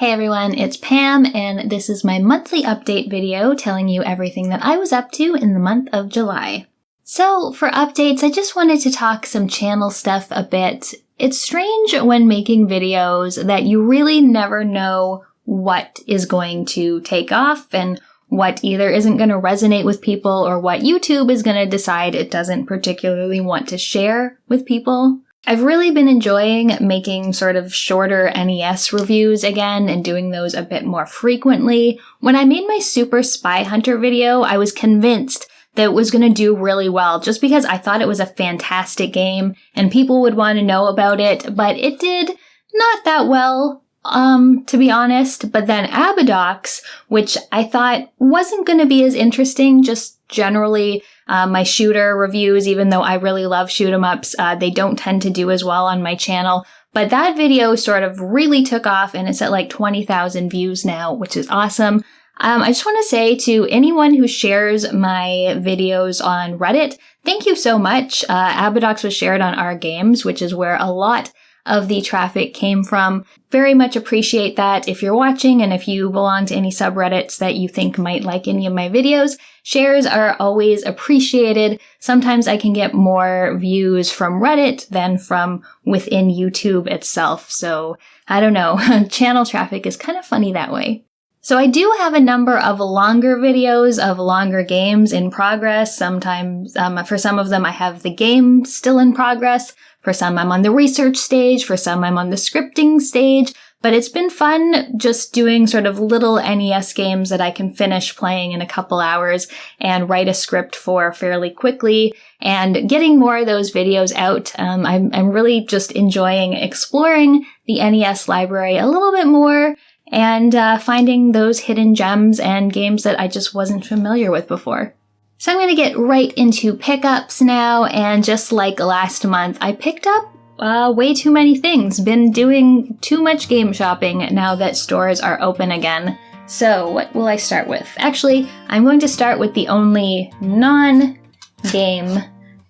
Hey everyone, it's Pam, and this is my monthly update video telling you everything that I was up to in the month of July. So, for updates, I just wanted to talk some channel stuff a bit. It's strange when making videos that you really never know what is going to take off and what either isn't going to resonate with people or what YouTube is going to decide it doesn't particularly want to share with people. I've really been enjoying making sort of shorter NES reviews again and doing those a bit more frequently. When I made my Super Spy Hunter video, I was convinced that it was going to do really well just because I thought it was a fantastic game and people would want to know about it, but it did not that well, to be honest. But then Abadox, which I thought wasn't going to be as interesting, just generally my shooter reviews, even though I really love shoot 'em ups, they don't tend to do as well on my channel. But that video sort of really took off and it's at like 20,000 views now, which is awesome. I just want to say to anyone who shares my videos on Reddit, thank you so much. Abadox was shared on Our Games, which is where a lot of the traffic came from. Very much appreciate that. If you're watching and if you belong to any subreddits that you think might like any of my videos, shares are always appreciated. Sometimes I can get more views from Reddit than from within YouTube itself. So I don't know, channel traffic is kind of funny that way. So I do have a number of longer videos of longer games in progress. Sometimes, for some of them, I have the game still in progress. For some, I'm on the research stage. For some, I'm on the scripting stage. But it's been fun just doing sort of little NES games that I can finish playing in a couple hours and write a script for fairly quickly and getting more of those videos out. I'm really just enjoying exploring the NES library a little bit more and finding those hidden gems and games that I just wasn't familiar with before. So I'm going to get right into pickups now, and just like last month, I picked up way too many things. Been doing too much game shopping now that stores are open again. So what will I start with? Actually, I'm going to start with the only non-game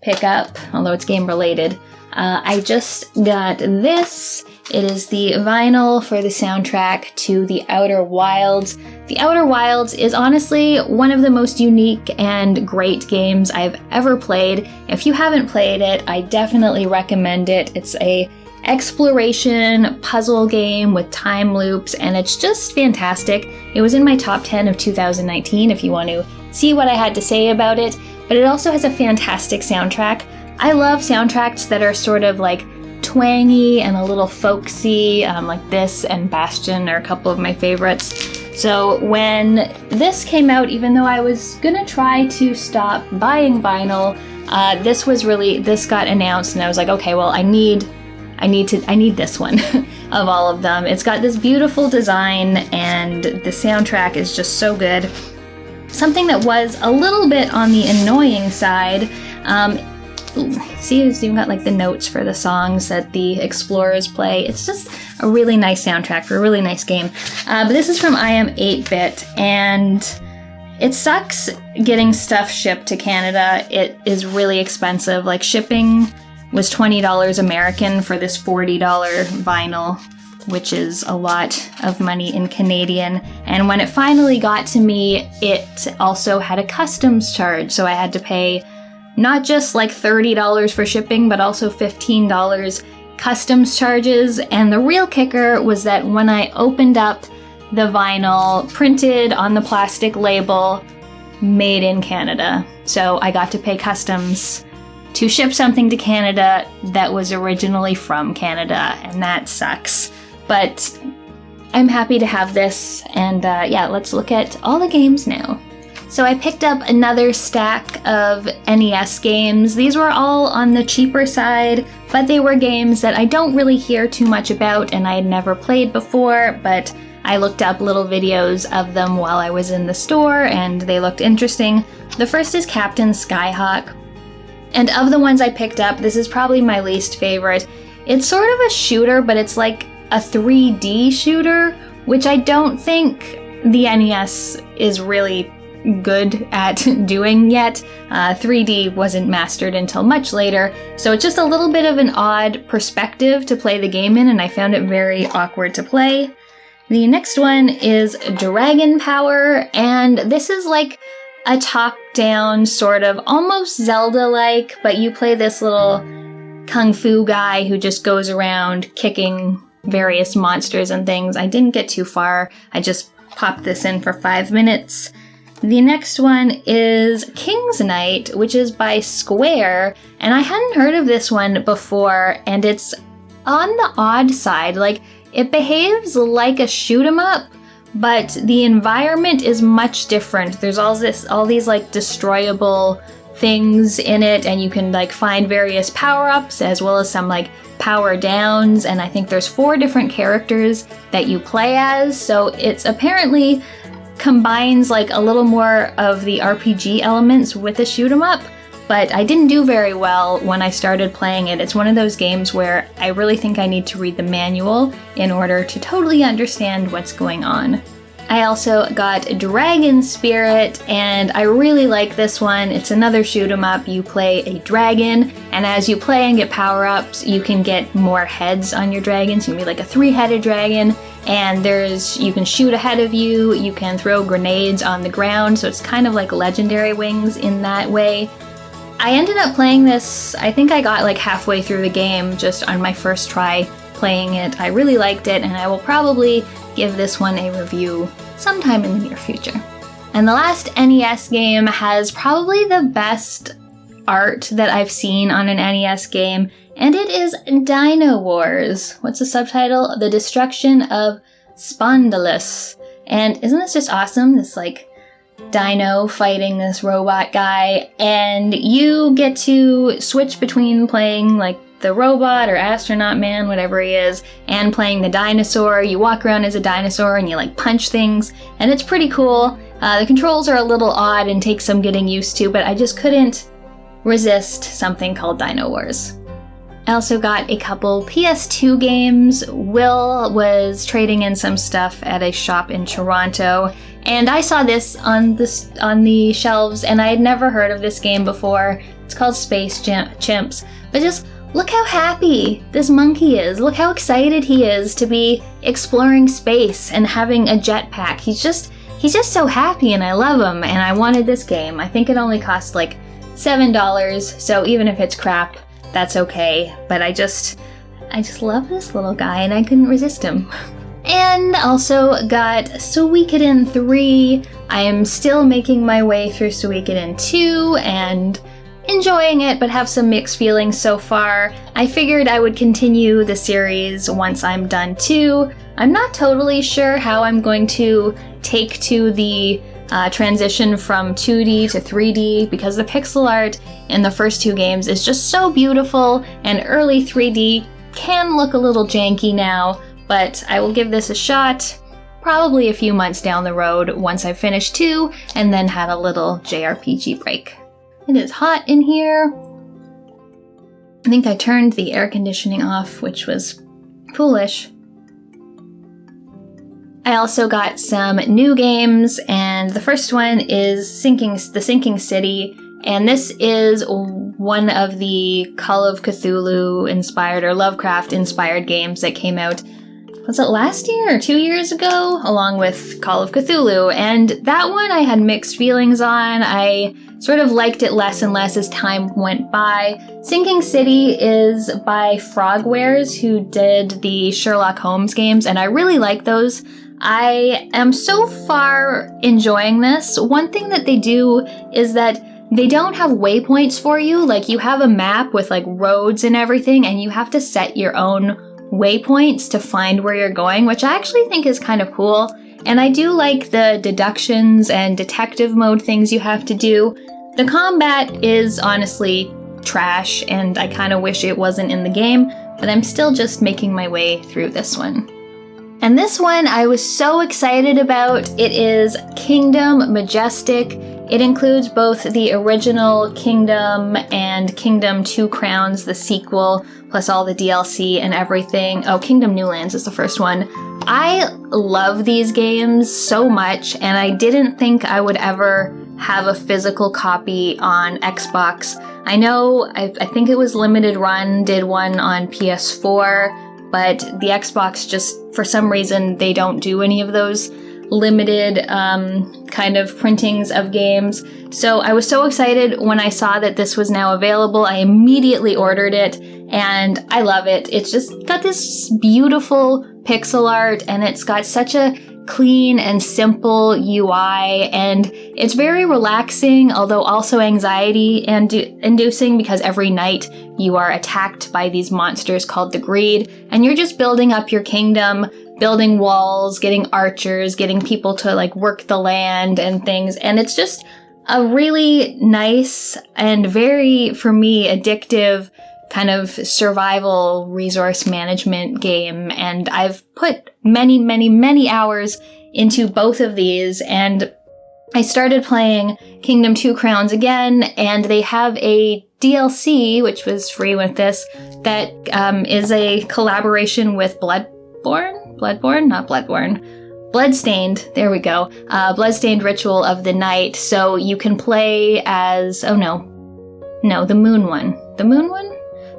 pickup, although it's game related. I just got this. It is the vinyl for the soundtrack to The Outer Wilds. The Outer Wilds is honestly one of the most unique and great games I've ever played. If you haven't played it, I definitely recommend it. It's a exploration puzzle game with time loops, and it's just fantastic. It was in my top 10 of 2019 if you want to see what I had to say about it, but it also has a fantastic soundtrack. I love soundtracks that are sort of like twangy and a little folksy, like this and Bastion are a couple of my favorites. So when this came out, even though I was gonna try to stop buying vinyl, this got announced and I was like, okay, well, I need this one of all of them. It's got this beautiful design and the soundtrack is just so good. Something that was a little bit on the annoying side, see, it's even got like the notes for the songs that the explorers play. It's just a really nice soundtrack for a really nice game. But this is from I Am 8-Bit, and it sucks getting stuff shipped to Canada. It is really expensive. Like, shipping was $20 American for this $40 vinyl, which is a lot of money in Canadian. And when it finally got to me, it also had a customs charge, so I had to pay not just like $30 for shipping, but also $15 customs charges. And the real kicker was that when I opened up the vinyl, printed on the plastic label, made in Canada. So I got to pay customs to ship something to Canada that was originally from Canada, and that sucks. But I'm happy to have this, and yeah, let's look at all the games now. So I picked up another stack of NES games. These were all on the cheaper side, but they were games that I don't really hear too much about and I had never played before, but I looked up little videos of them while I was in the store and they looked interesting. The first is Captain Skyhawk. And of the ones I picked up, this is probably my least favorite. It's sort of a shooter, but it's like a 3D shooter, which I don't think the NES is really good at doing yet. 3D wasn't mastered until much later, so it's just a little bit of an odd perspective to play the game in, and I found it very awkward to play. The next one is Dragon Power, and this is like a top-down sort of almost Zelda-like, but you play this little kung fu guy who just goes around kicking various monsters and things. I didn't get too far. I just popped this in for 5 minutes. The next one is King's Knight, which is by Square, and I hadn't heard of this one before, and it's on the odd side. Like, it behaves like a shoot 'em up, but the environment is much different. There's all these like destroyable things in it, and you can like find various power-ups as well as some like power downs, and I think there's 4 different characters that you play as, so it's apparently combines like a little more of the RPG elements with a shoot 'em up, but I didn't do very well when I started playing it. It's one of those games where I really think I need to read the manual in order to totally understand what's going on. I also got Dragon Spirit, and I really like this one. It's another shoot 'em up. You play a dragon, and as you play and get power-ups, you can get more heads on your dragons. You can be like a 3-headed dragon, and you can shoot ahead of you, you can throw grenades on the ground, so it's kind of like legendary wings in that way. I ended up playing this, I think I got like halfway through the game just on my first try playing it. I really liked it, and I will probably give this one a review sometime in the near future. And the last NES game has probably the best art that I've seen on an NES game, and it is Dino Wars. What's the subtitle? The Destruction of Spondylus. And isn't this just awesome? This like dino fighting this robot guy, and you get to switch between playing like the robot or astronaut man, whatever he is, and playing the dinosaur. You walk around as a dinosaur and you like punch things, and it's pretty cool. The controls are a little odd and take some getting used to, but I just couldn't resist something called Dino Wars. I also got a couple PS2 games. Will was trading in some stuff at a shop in Toronto, and I saw this on the shelves, and I had never heard of this game before. It's called Space Chimps, but just look how happy this monkey is. Look how excited he is to be exploring space and having a jetpack. He's just so happy, and I love him, and I wanted this game. I think it only cost like $7, so even if it's crap, that's okay. But I just love this little guy, and I couldn't resist him. And also got Suikoden 3. I am still making my way through Suikoden 2 and enjoying it, but have some mixed feelings so far. I figured I would continue the series once I'm done too. I'm not totally sure how I'm going to take to the transition from 2D to 3D, because the pixel art in the first 2 games is just so beautiful, and early 3D can look a little janky now, but I will give this a shot probably a few months down the road once I've finished 2 and then had a little JRPG break. It is hot in here. I think I turned the air conditioning off, which was foolish. I also got some new games, and the first one is The Sinking City, and this is one of the Call of Cthulhu inspired or Lovecraft inspired games that came out, was it last year or 2 years ago, along with Call of Cthulhu, and that one I had mixed feelings on. I sort of liked it less and less as time went by. Sinking City is by Frogwares, who did the Sherlock Holmes games, and I really like those. I am so far enjoying this. One thing that they do is that they don't have waypoints for you. Like, you have a map with like roads and everything, and you have to set your own waypoints to find where you're going, which I actually think is kind of cool. And I do like the deductions and detective mode things you have to do. The combat is honestly trash, and I kind of wish it wasn't in the game, but I'm still just making my way through this one. And this one I was so excited about. It is Kingdom Majestic. It includes both the original Kingdom and Kingdom 2 Crowns, the sequel, plus all the DLC and everything. Oh, Kingdom New Lands is the first one. I love these games so much, and I didn't think I would ever have a physical copy on Xbox. I know, I think it was Limited Run did one on PS4, but the Xbox just, for some reason, they don't do any of those limited kind of printings of games. So I was so excited when I saw that this was now available. I immediately ordered it, and I love it. It's just got this beautiful pixel art, and it's got such a clean and simple UI, and it's very relaxing, although also anxiety inducing, because every night you are attacked by these monsters called the Greed, and you're just building up your kingdom, building walls, getting archers, getting people to like work the land and things, and it's just a really nice and very, for me, addictive kind of survival resource management game, and I've put many hours into both of these, and I started playing Kingdom 2 Crowns again, and they have a DLC, which was free with this, that is a collaboration with Bloodstained, there we go, Bloodstained Ritual of the Night, so you can play as, the moon one?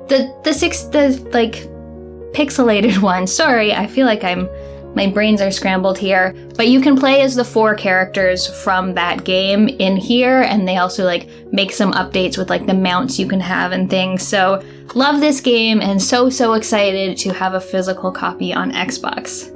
The pixelated one. Sorry, I feel like my brains are scrambled here. But you can play as the 4 characters from that game in here, and they also like make some updates with like the mounts you can have and things. So love this game, and so excited to have a physical copy on Xbox.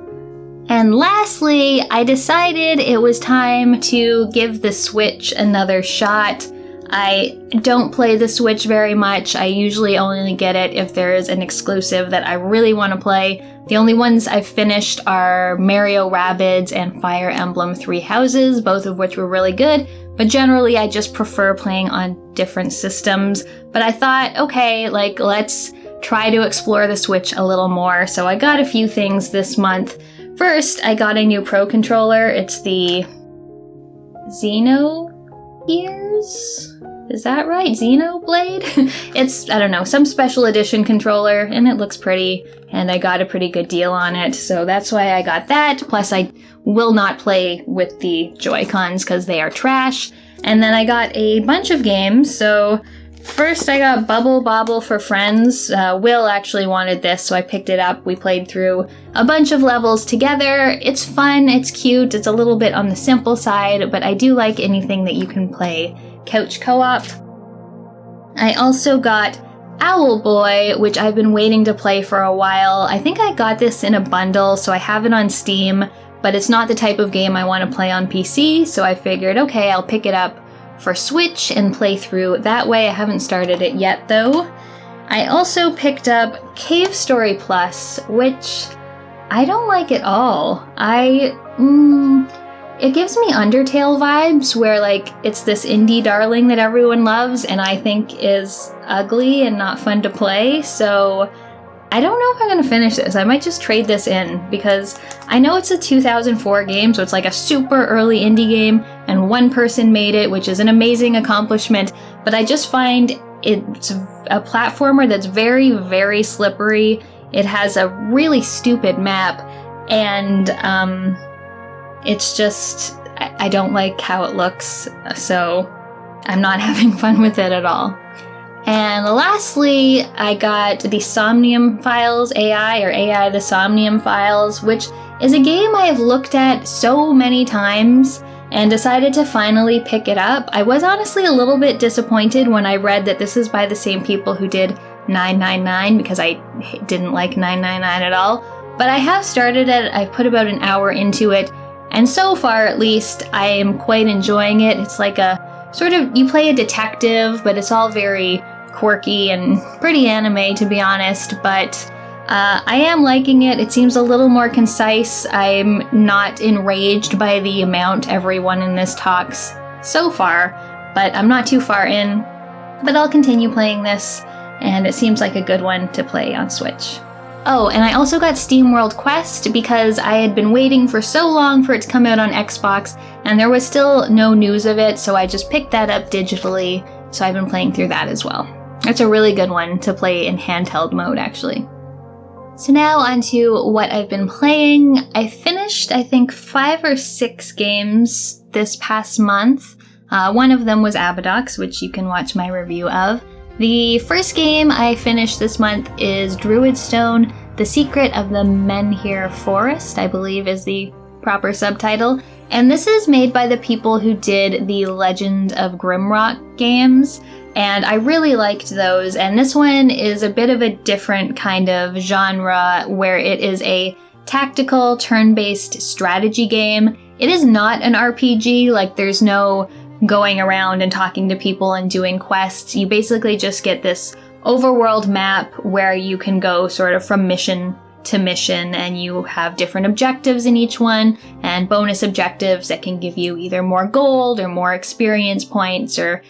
And lastly, I decided it was time to give the Switch another shot. I don't play the Switch very much. I usually only get it if there is an exclusive that I really want to play. The only ones I've finished are Mario Rabbids and Fire Emblem Three Houses, both of which were really good, but generally I just prefer playing on different systems. But I thought, okay, like, let's try to explore the Switch a little more, so I got a few things this month. First, I got a new Pro controller. It's the Xenogears? Is that right? Xenoblade? It's, I don't know, some special edition controller, and it looks pretty, and I got a pretty good deal on it, so that's why I got that. Plus, I will not play with the Joy-Cons because they are trash. And then I got a bunch of games, so first I got Bubble Bobble for Friends. Will actually wanted this, so I picked it up. We played through a bunch of levels together. It's fun, it's cute, it's a little bit on the simple side, but I do like anything that you can play couch co-op. I also got Owlboy, which I've been waiting to play for a while. I think I got this in a bundle, so I have it on Steam, but it's not the type of game I want to play on PC, so I figured, okay, I'll pick it up for Switch and play through that way. I haven't started it yet, though. I also picked up Cave Story Plus, which I don't like at all. It gives me Undertale vibes, where like it's this indie darling that everyone loves and I think is ugly and not fun to play, so I don't know if I'm gonna finish this. I might just trade this in, because I know it's a 2004 game, so it's like a super early indie game, and one person made it, which is an amazing accomplishment, but I just find it's a platformer that's very slippery. It has a really stupid map, and it's just, I don't like how it looks, so I'm not having fun with it at all. And lastly, I got the Somnium Files AI the Somnium Files, which is a game I have looked at so many times and decided to finally pick it up. I was honestly a little bit disappointed when I read that this is by the same people who did 999, because I didn't like 999 at all. But I have started it, I've put about an hour into it, and so far at least I am quite enjoying it. It's like a sort of, you play a detective, but it's all very quirky and pretty anime, to be honest, but I am liking it. It seems a little more concise. I'm not enraged by the amount everyone in this talks so far, but I'm not too far in. But I'll continue playing this, and it seems like a good one to play on Switch. Oh, and I also got SteamWorld Quest because I had been waiting for so long for it to come out on Xbox, and there was still no news of it, so I just picked that up digitally, so I've been playing through that as well. It's a really good one to play in handheld mode, actually. So now onto what I've been playing. I finished, I think, 5 or 6 games this past month. One of them was Abadox, which you can watch my review of. The first game I finished this month is Druidstone. The Secret of the Menhir Forest, I believe is the proper subtitle. And this is made by the people who did the Legend of Grimrock games, and I really liked those. And this one is a bit of a different kind of genre where it is a tactical turn-based strategy game. It is not an RPG, like there's no going around and talking to people and doing quests. You basically just get this overworld map where you can go sort of from mission to mission, and you have different objectives in each one and bonus objectives that can give you either more gold or more experience points or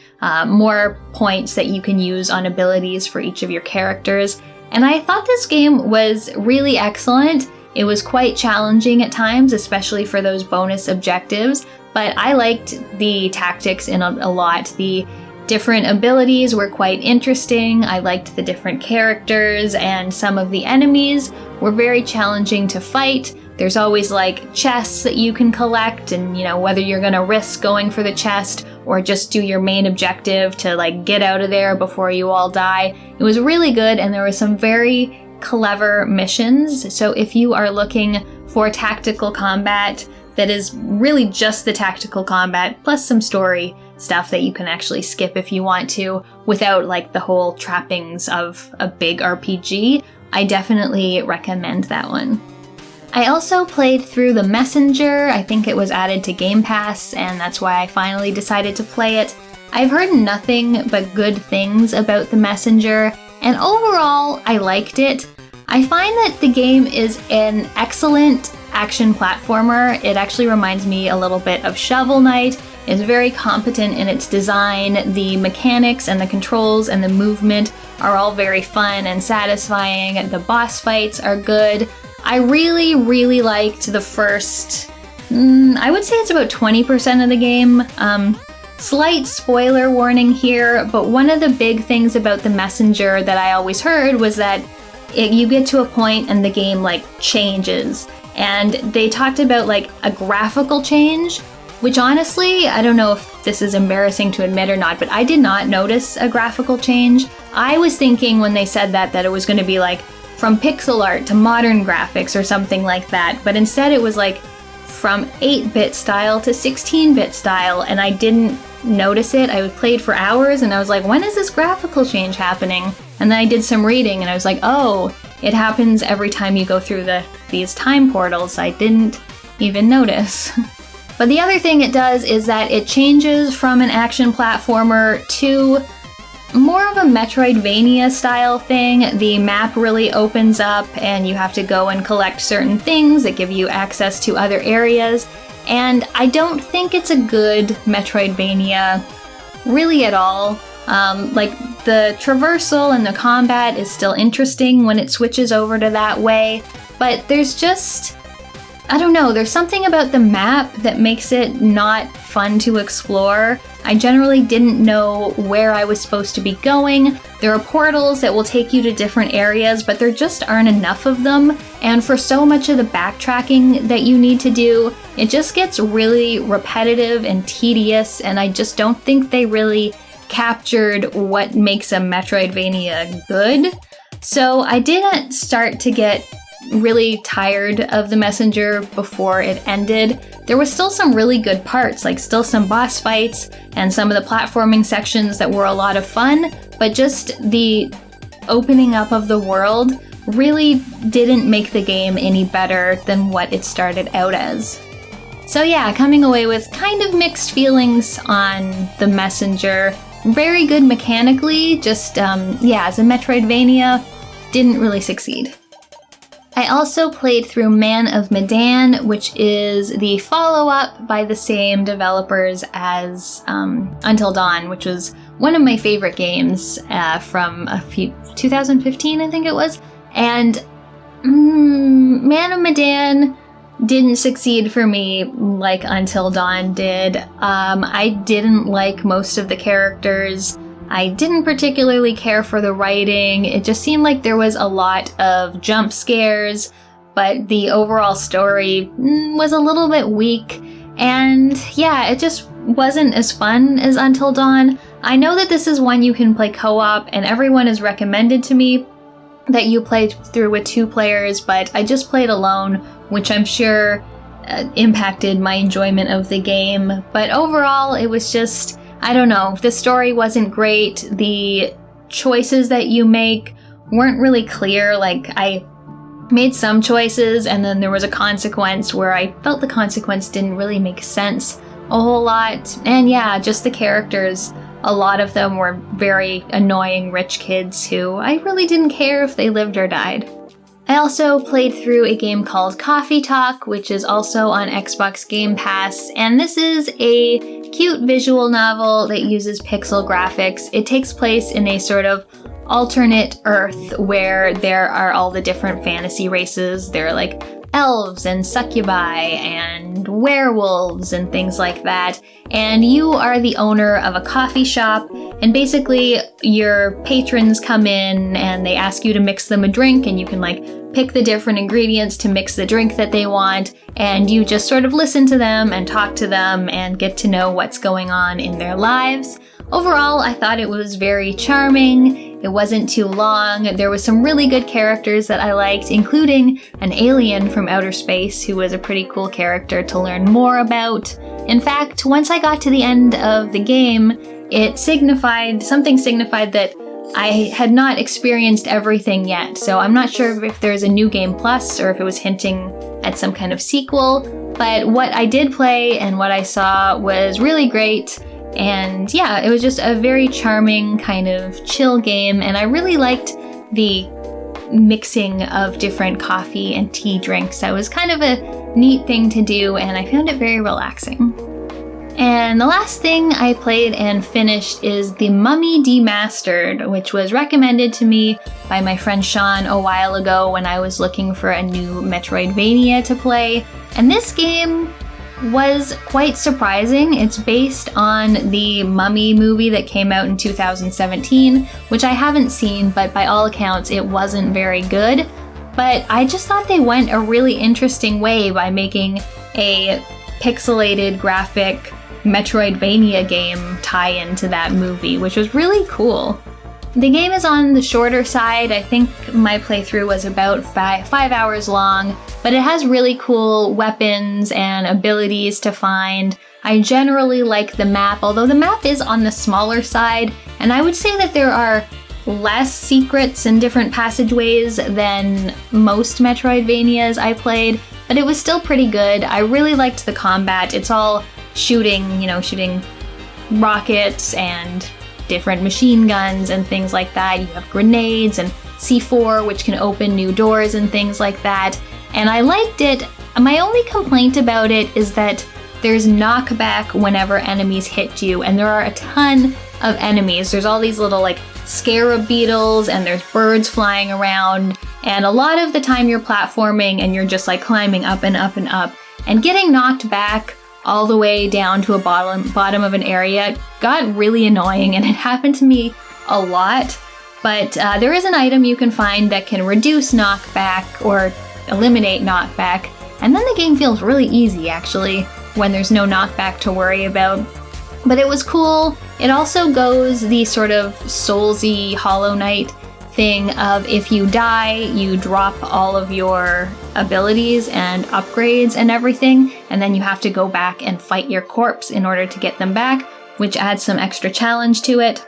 more points that you can use on abilities for each of your characters. And I thought this game was really excellent. It was quite challenging at times, especially for those bonus objectives, but I liked the tactics in a lot. The different abilities were quite interesting. I liked the different characters, and some of the enemies were very challenging to fight. There's always like chests that you can collect, and whether you're gonna risk going for the chest or just do your main objective to like get out of there before you all die. It was really good, and there were some very clever missions. So if you are looking for tactical combat that is really just the tactical combat plus some story stuff that you can actually skip if you want to without like the whole trappings of a big RPG, I definitely recommend that one. I also played through The Messenger. I think it was added to Game Pass, and that's why I finally decided to play it. I've heard nothing but good things about The Messenger, and overall, I liked it. I find that the game is an excellent action platformer. It actually reminds me a little bit of Shovel Knight. It's very competent in its design. The mechanics and the controls and the movement are all very fun and satisfying. The boss fights are good. I really, really liked the first, I would say it's about 20% of the game. Slight spoiler warning here, but one of the big things about The Messenger that I always heard was that you get to a point and the game like changes. And they talked about like a graphical change, which honestly, I don't know if this is embarrassing to admit or not, but I did not notice a graphical change. I was thinking when they said that it was going to be like from pixel art to modern graphics or something like that, but instead it was like from 8-bit style to 16-bit style, and I didn't notice it. I played for hours and I was like, when is this graphical change happening? And then I did some reading and I was like, oh, it happens every time you go through these time portals. I didn't even notice. But the other thing it does is that it changes from an action platformer to more of a Metroidvania style thing. The map really opens up and you have to go and collect certain things that give you access to other areas. And I don't think it's a good Metroidvania really at all. Like the traversal and the combat is still interesting when it switches over to that way, but there's just, I don't know, there's something about the map that makes it not fun to explore. I generally didn't know where I was supposed to be going. There are portals that will take you to different areas, but there just aren't enough of them. And for so much of the backtracking that you need to do, it just gets really repetitive and tedious, and I just don't think they really captured what makes a Metroidvania good. So I didn't start to get really tired of The Messenger before it ended. There was still some really good parts, like still some boss fights and some of the platforming sections that were a lot of fun, but just the opening up of the world really didn't make the game any better than what it started out as. So yeah, coming away with kind of mixed feelings on The Messenger. Very good mechanically, just as a Metroidvania, didn't really succeed. I also played through Man of Medan, which is the follow-up by the same developers as Until Dawn, which was one of my favorite games from 2015, I think it was. And Man of Medan didn't succeed for me like Until Dawn did. I didn't like most of the characters. I didn't particularly care for the writing. It just seemed like there was a lot of jump scares, but the overall story was a little bit weak. And yeah, it just wasn't as fun as Until Dawn. I know that this is one you can play co-op and everyone has recommended to me, that you played through with 2 players, but I just played alone, which I'm sure impacted my enjoyment of the game. But overall, it was just, I don't know, the story wasn't great. The choices that you make weren't really clear. Like, I made some choices and then there was a consequence where I felt the consequence didn't really make sense a whole lot. And yeah, just the characters, a lot of them were very annoying rich kids who I really didn't care if they lived or died. I also played through a game called Coffee Talk, which is also on Xbox Game Pass, and this is a cute visual novel that uses pixel graphics. It takes place in a sort of alternate Earth where there are all the different fantasy races. There are like elves and succubi and werewolves and things like that. And you are the owner of a coffee shop, and basically your patrons come in and they ask you to mix them a drink, and you can like pick the different ingredients to mix the drink that they want, and you just sort of listen to them and talk to them and get to know what's going on in their lives. Overall, I thought it was very charming. It wasn't too long. There was some really good characters that I liked, including an alien from outer space who was a pretty cool character to learn more about. In fact, once I got to the end of the game, something signified that I had not experienced everything yet. So I'm not sure if there's a new game plus or if it was hinting at some kind of sequel, but what I did play and what I saw was really great. And yeah, it was just a very charming kind of chill game, and I really liked the mixing of different coffee and tea drinks. That was kind of a neat thing to do, and I found it very relaxing. And the last thing I played and finished is the Mummy Demastered, which was recommended to me by my friend Sean a while ago when I was looking for a new Metroidvania to play. And this game was quite surprising. It's based on the Mummy movie that came out in 2017, which I haven't seen, but by all accounts it wasn't very good. But I just thought they went a really interesting way by making a pixelated graphic Metroidvania game tie into that movie, which was really cool. The game is on the shorter side. I think my playthrough was about 5 hours long, but it has really cool weapons and abilities to find. I generally like the map, although the map is on the smaller side, and I would say that there are less secrets and different passageways than most Metroidvanias I played, but it was still pretty good. I really liked the combat. It's all shooting rockets and different machine guns and things like that. You have grenades and C4, which can open new doors and things like that. And I liked it. My only complaint about it is that there's knockback whenever enemies hit you, and there are a ton of enemies. There's all these little like scarab beetles, and there's birds flying around, and a lot of the time you're platforming and you're just like climbing up and up and up, and getting knocked back all the way down to a bottom of an area got really annoying, and it happened to me a lot. But there is an item you can find that can reduce knockback or eliminate knockback, and then the game feels really easy actually when there's no knockback to worry about. But it was cool. It also goes the sort of Soulsy Hollow Knight thing of if you die, you drop all of your abilities and upgrades and everything, and then you have to go back and fight your corpse in order to get them back, which adds some extra challenge to it.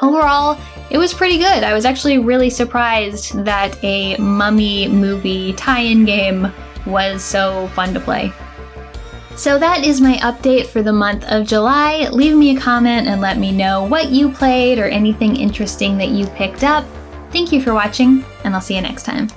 Overall, it was pretty good. I was actually really surprised that a Mummy movie tie-in game was so fun to play. So that is my update for the month of July. Leave me a comment and let me know what you played or anything interesting that you picked up. Thank you for watching, and I'll see you next time.